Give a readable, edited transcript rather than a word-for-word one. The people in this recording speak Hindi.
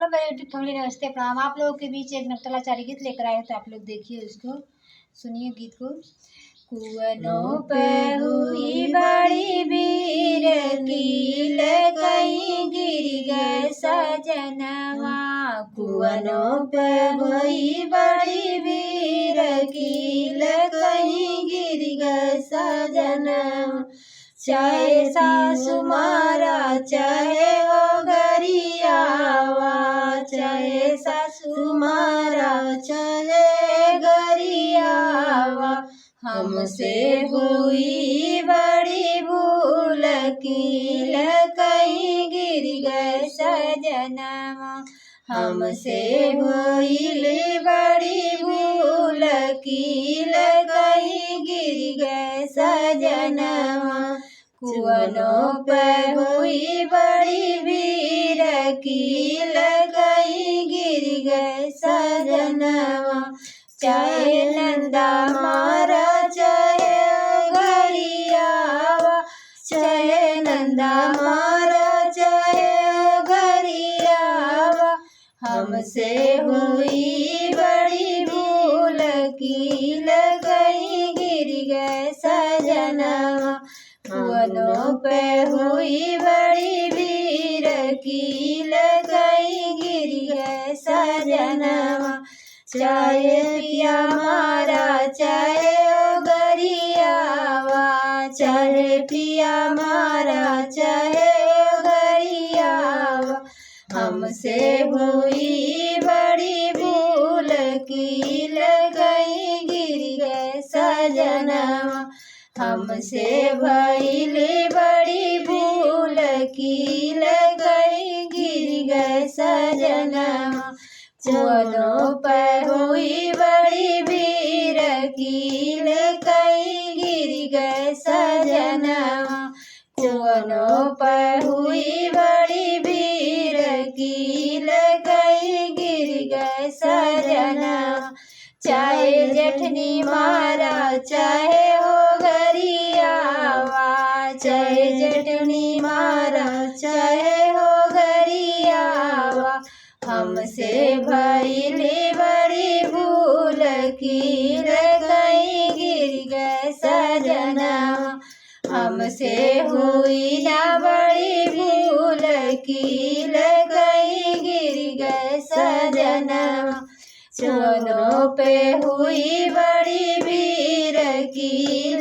तो मेरे यूट्यूब फैमिली नमस्ते प्रणाम। आप लोगों के बीच एक नवतलाचारी गीत लेकर आए, तो आप लोग देखिए उसको, सुनिए गीत को। कुवनों पे हुई बड़ी भीड़ कील कहीं गिर गए सजनवा। कुवनों पे हुई बड़ी भीड़ कील कहीं गिर गए सजनवा। चाहे सासु मारा चाहे हो गरियावा, चाहे सासु मारा चाहे गरियावा। हमसे हुई बड़ी भूल कील कहीं गिर गए सजनवा। हमसे हुई बड़ी भूल कील कहीं गिर गए सजनवा। कुवनों पे हुई बड़ी भीड़ कील कहीं गिर गए सजनवा। चाहे नंदा मारा चाहे गरियावा, चाहे नंदा मारा चाहे गरियावा। हमसे हुई बड़ी भूल कील कहीं गिर गए सजनवा। कुवनों पे हुई बड़ी भीड़ कील कहीं गिर गए सजनवा। चाहे पिया मारा चाहे ओ गरियावा, चाहे पिया मारा चाहे ओ गरियावा। हमसे हुई बड़ी भूल कील कहीं गिर गए सजनवा। हमसे भइली बड़ी भूल कील कहीं गिर गए सजनवा। कुवनों पे हुई बड़ी भीड़ कील कहीं गिर गए सजनवा। कुवनों पे हुई बड़ी भीड़ कील कहीं गिर गए सजनवा। चाहे जेठनी मारा चाहे हो गरियावा, चाहे जेठनी मारा चाहे हो गरियावा। हमसे भइली बड़ी भूल कील कहीं गिर गए सजनवा। हमसे हुई ना बड़ी भूल कील कहीं गिर गए सजनवा। कुवनों पे हुई बड़ी भीड़ कील